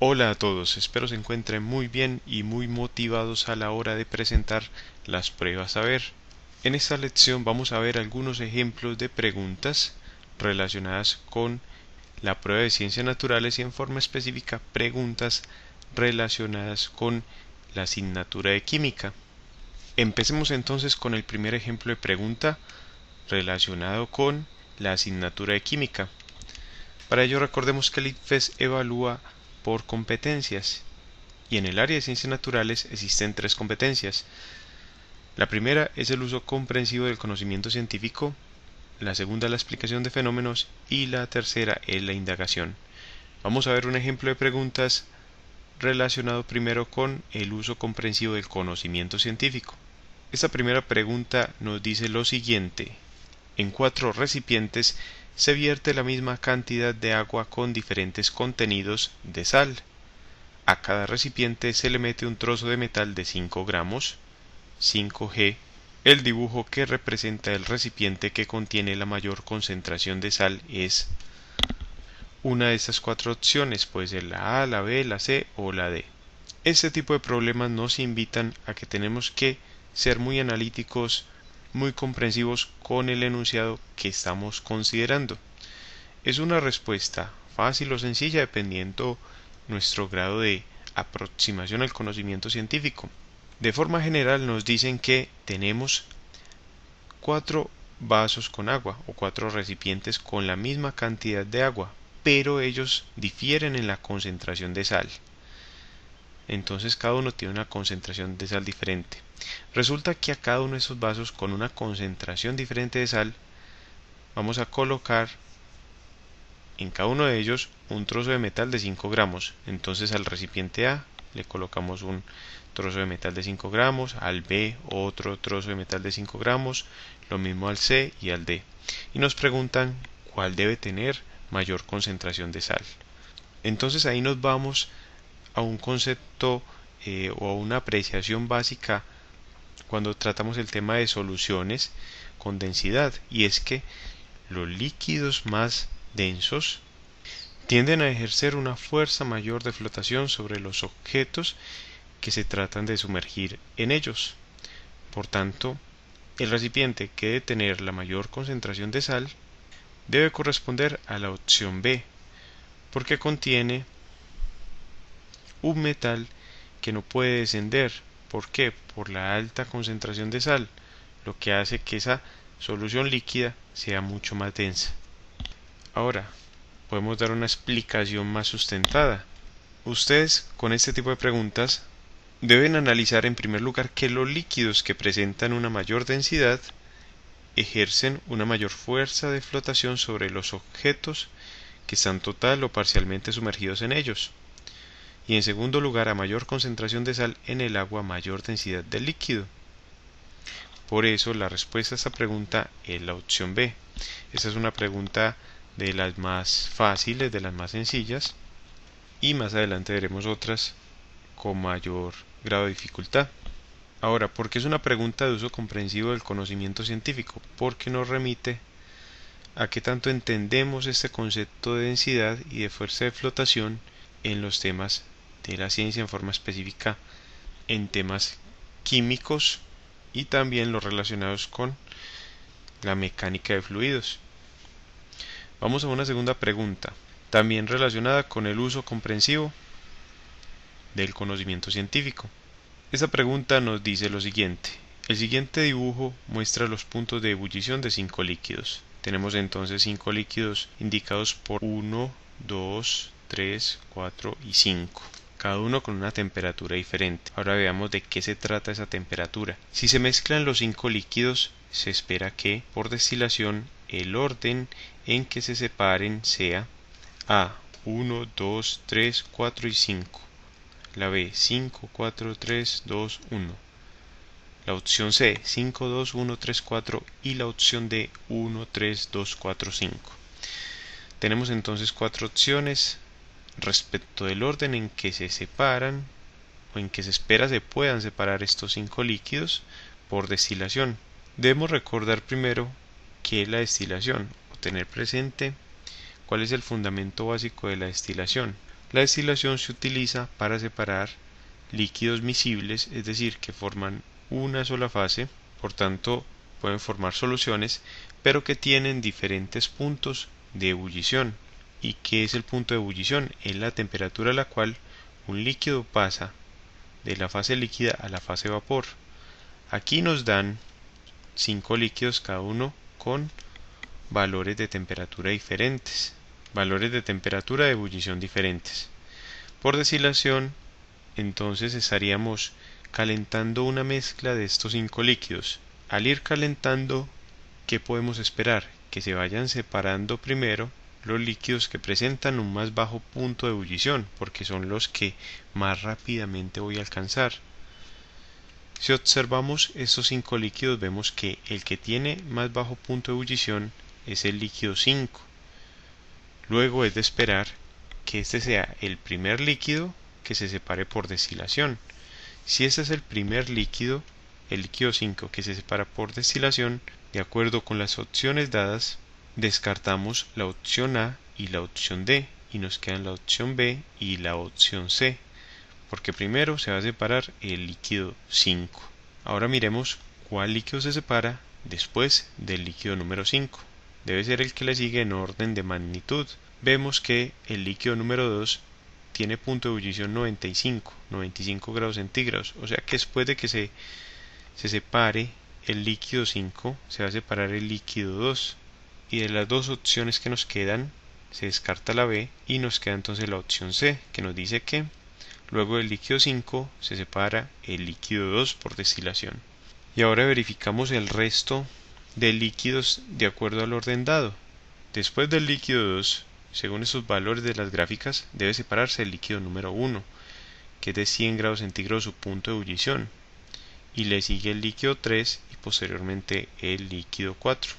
Hola a todos, espero se encuentren muy bien y muy motivados a la hora de presentar las pruebas a ver. En esta lección vamos a ver algunos ejemplos de preguntas relacionadas con la prueba de ciencias naturales y en forma específica preguntas relacionadas con la asignatura de química. Empecemos entonces con el primer ejemplo de pregunta relacionado con la asignatura de química. Para ello recordemos que el ICFES evalúa por competencias y en el área de ciencias naturales existen tres competencias. La primera es el uso comprensivo del conocimiento científico, la segunda la explicación de fenómenos y la tercera es la indagación. Vamos a ver un ejemplo de preguntas relacionado primero con el uso comprensivo del conocimiento científico. Esta primera pregunta nos dice lo siguiente: en 4 recipientes se vierte la misma cantidad de agua con diferentes contenidos de sal. A cada recipiente se le mete un trozo de metal de 5 gramos, 5G. El dibujo que representa el recipiente que contiene la mayor concentración de sal es una de estas 4 opciones, puede ser la A, la B, la C o la D. Este tipo de problemas nos invitan a que tenemos que ser muy analíticos, muy comprensivos con el enunciado que estamos considerando. Es una respuesta fácil o sencilla dependiendo nuestro grado de aproximación al conocimiento científico. De forma general nos dicen que tenemos 4 vasos con agua o 4 recipientes con la misma cantidad de agua, pero ellos difieren en la concentración de sal. Entonces cada uno tiene una concentración de sal diferente. Resulta que a cada uno de esos vasos con una concentración diferente de sal vamos a colocar en cada uno de ellos un trozo de metal de 5 gramos. Entonces al recipiente A le colocamos un trozo de metal de 5 gramos, al B otro trozo de metal de 5 gramos, lo mismo al C y al D. Y nos preguntan cuál debe tener mayor concentración de sal. Entonces ahí nos vamos a un concepto o a una apreciación básica cuando tratamos el tema de soluciones con densidad, y es que los líquidos más densos tienden a ejercer una fuerza mayor de flotación sobre los objetos que se tratan de sumergir en ellos. Por tanto, el recipiente que debe tener la mayor concentración de sal debe corresponder a la opción B, porque contiene un metal que no puede descender. ¿Por qué? Por la alta concentración de sal, lo que hace que esa solución líquida sea mucho más densa. Ahora, podemos dar una explicación más sustentada. Ustedes, con este tipo de preguntas, deben analizar en primer lugar que los líquidos que presentan una mayor densidad ejercen una mayor fuerza de flotación sobre los objetos que están total o parcialmente sumergidos en ellos. Y en segundo lugar, a mayor concentración de sal en el agua, mayor densidad del líquido. Por eso la respuesta a esta pregunta es la opción B. Esta es una pregunta de las más fáciles, de las más sencillas, y más adelante veremos otras con mayor grado de dificultad. Ahora, ¿por qué es una pregunta de uso comprensivo del conocimiento científico? Porque nos remite a qué tanto entendemos este concepto de densidad y de fuerza de flotación en los temas de la ciencia, en forma específica en temas químicos y también los relacionados con la mecánica de fluidos. Vamos a una segunda pregunta, también relacionada con el uso comprensivo del conocimiento científico. Esta pregunta nos dice lo siguiente: el siguiente dibujo muestra los puntos de ebullición de 5 líquidos. Tenemos entonces 5 líquidos indicados por 1, 2, 3, 4 y 5. Cada uno con una temperatura diferente. Ahora veamos de qué se trata esa temperatura. Si se mezclan los 5 líquidos, se espera que, por destilación, el orden en que se separen sea A, 1, 2, 3, 4 y 5. La B, 5, 4, 3, 2, 1. La opción C, 5, 2, 1, 3, 4 y la opción D, 1, 3, 2, 4, 5. Tenemos entonces 4 opciones respecto del orden en que se separan o en que se espera se puedan separar estos 5 líquidos por destilación. Debemos recordar primero qué es la destilación o tener presente cuál es el fundamento básico de la destilación. La destilación se utiliza para separar líquidos miscibles, es decir, que forman una sola fase, por tanto pueden formar soluciones, pero que tienen diferentes puntos de ebullición. ¿Y qué es el punto de ebullición? Es la temperatura a la cual un líquido pasa de la fase líquida a la fase vapor. Aquí nos dan 5 líquidos, cada uno con valores de temperatura diferentes, valores de temperatura de ebullición diferentes. Por destilación, entonces estaríamos calentando una mezcla de estos 5 líquidos. Al ir calentando, ¿qué podemos esperar? Que se vayan separando primero los líquidos que presentan un más bajo punto de ebullición, porque son los que más rápidamente voy a alcanzar. Si observamos estos 5 líquidos, vemos que el que tiene más bajo punto de ebullición es el líquido 5. Luego es de esperar que este sea el primer líquido que se separe por destilación. Si este es el primer líquido, el líquido 5 que se separa por destilación, de acuerdo con las opciones dadas, descartamos la opción A y la opción D y nos quedan la opción B y la opción C, porque primero se va a separar el líquido 5. Ahora miremos cuál líquido se separa después del líquido número 5. Debe ser el que le sigue en orden de magnitud. Vemos que el líquido número 2 tiene punto de ebullición 95 grados centígrados, o sea que después de que se separe el líquido 5, se va a separar el líquido 2, y de las dos opciones que nos quedan, se descarta la B y nos queda entonces la opción C, que nos dice que luego del líquido 5 se separa el líquido 2 por destilación. Y ahora verificamos el resto de líquidos de acuerdo al orden dado. Después del líquido 2, según esos valores de las gráficas, debe separarse el líquido número 1, que es de 100 grados centígrados su punto de ebullición, y le sigue el líquido 3 y posteriormente el líquido 4.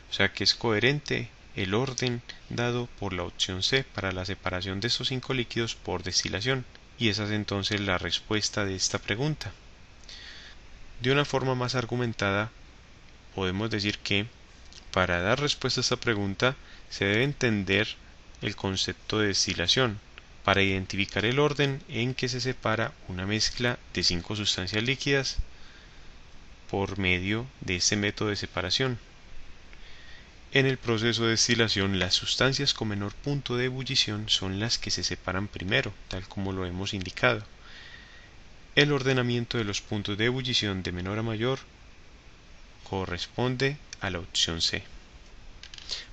O sea que es coherente el orden dado por la opción C para la separación de estos 5 líquidos por destilación, y esa es entonces la respuesta de esta pregunta. De una forma más argumentada, podemos decir que para dar respuesta a esta pregunta se debe entender el concepto de destilación para identificar el orden en que se separa una mezcla de 5 sustancias líquidas por medio de este método de separación. En el proceso de destilación, las sustancias con menor punto de ebullición son las que se separan primero, tal como lo hemos indicado. El ordenamiento de los puntos de ebullición de menor a mayor corresponde a la opción C.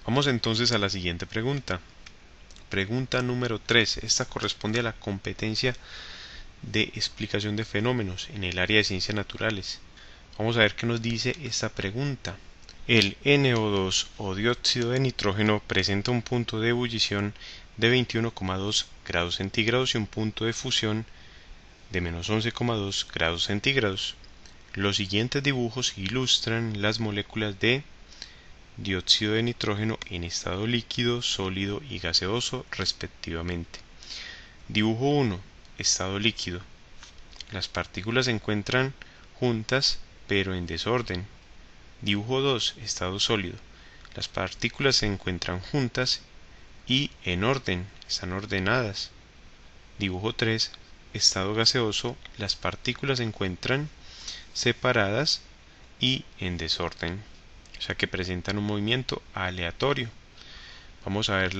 Vamos entonces a la siguiente pregunta. Pregunta número 3. Esta corresponde a la competencia de explicación de fenómenos en el área de ciencias naturales. Vamos a ver qué nos dice esta pregunta. El NO2 o dióxido de nitrógeno presenta un punto de ebullición de 21,2 grados centígrados y un punto de fusión de menos 11,2 grados centígrados. Los siguientes dibujos ilustran las moléculas de dióxido de nitrógeno en estado líquido, sólido y gaseoso respectivamente. Dibujo 1. Estado líquido. Las partículas se encuentran juntas pero en desorden. Dibujo 2. Estado sólido. Las partículas se encuentran juntas y en orden, están ordenadas. Dibujo 3. Estado gaseoso. Las partículas se encuentran separadas y en desorden, o sea que presentan un movimiento aleatorio. Vamos a ver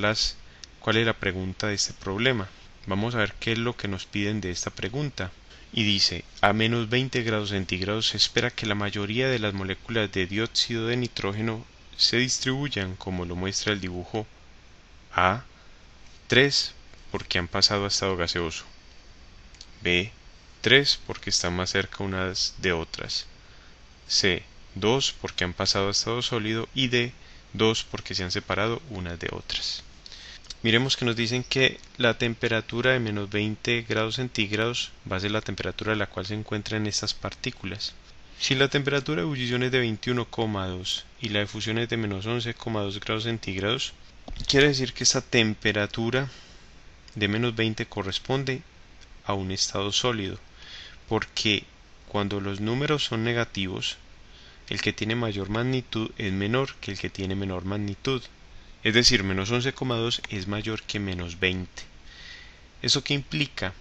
cuál es la pregunta de este problema. Vamos a ver qué es lo que nos piden de esta pregunta. Y dice, a menos 20 grados centígrados se espera que la mayoría de las moléculas de dióxido de nitrógeno se distribuyan como lo muestra el dibujo A. 3 porque han pasado a estado gaseoso. B. 3 porque están más cerca unas de otras. C. 2 porque han pasado a estado sólido. Y D. 2 porque se han separado unas de otras. Miremos que nos dicen que la temperatura de menos 20 grados centígrados va a ser la temperatura a la cual se encuentran estas partículas. Si la temperatura de ebullición es de 21,2 y la de fusión es de menos 11,2 grados centígrados, quiere decir que esta temperatura de menos 20 corresponde a un estado sólido, porque cuando los números son negativos, el que tiene mayor magnitud es menor que el que tiene menor magnitud. Es decir, menos 11,2 es mayor que menos 20. ¿Eso qué implica?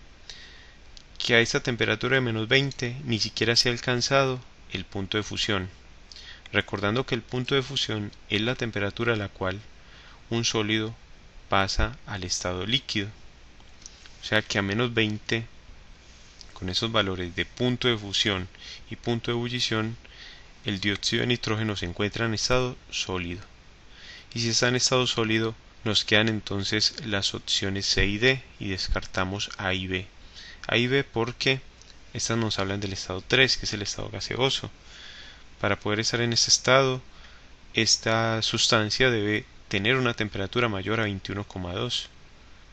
Que a esta temperatura de menos 20 ni siquiera se ha alcanzado el punto de fusión. Recordando que el punto de fusión es la temperatura a la cual un sólido pasa al estado líquido. O sea que a menos 20, con esos valores de punto de fusión y punto de ebullición, el dióxido de nitrógeno se encuentra en estado sólido. Y si está en estado sólido, nos quedan entonces las opciones C y D y descartamos A y B. A y B porque estas nos hablan del estado 3, que es el estado gaseoso. Para poder estar en este estado, esta sustancia debe tener una temperatura mayor a 21,2,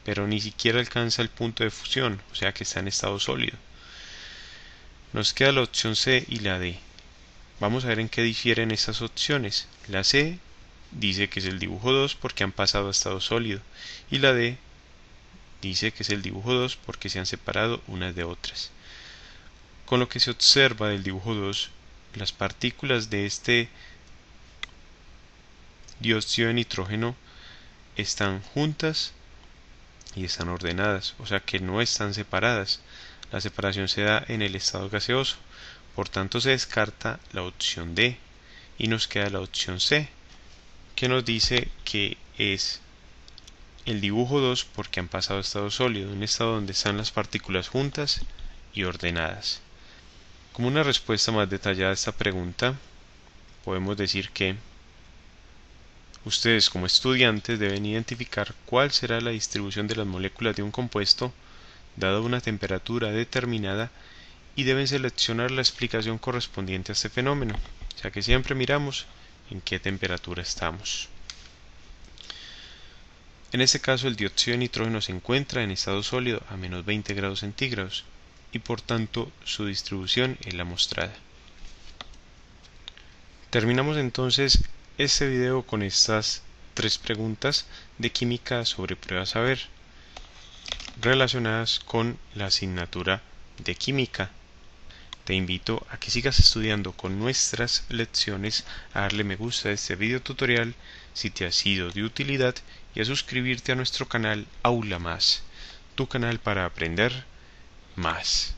pero ni siquiera alcanza el punto de fusión, o sea que está en estado sólido. Nos queda la opción C y la D. Vamos a ver en qué difieren estas opciones. La C dice que es el dibujo 2 porque han pasado a estado sólido, y la D dice que es el dibujo 2 porque se han separado unas de otras. Con lo que se observa del dibujo 2, las partículas de este dióxido de nitrógeno están juntas y están ordenadas, o sea que no están separadas. La separación se da en el estado gaseoso, por tanto se descarta la opción D y nos queda la opción C, que nos dice que es el dibujo 2 porque han pasado a estado sólido, un estado donde están las partículas juntas y ordenadas. Como una respuesta más detallada a esta pregunta, podemos decir que ustedes como estudiantes deben identificar cuál será la distribución de las moléculas de un compuesto dada una temperatura determinada y deben seleccionar la explicación correspondiente a este fenómeno, o sea que siempre miramos en qué temperatura estamos. En este caso el dióxido de nitrógeno se encuentra en estado sólido a menos 20 grados centígrados y por tanto su distribución es la mostrada. Terminamos entonces este video con estas 3 preguntas de química sobre prueba saber relacionadas con la asignatura de química. Te invito a que sigas estudiando con nuestras lecciones, a darle me gusta a este video tutorial si te ha sido de utilidad y a suscribirte a nuestro canal Aula Más, tu canal para aprender más.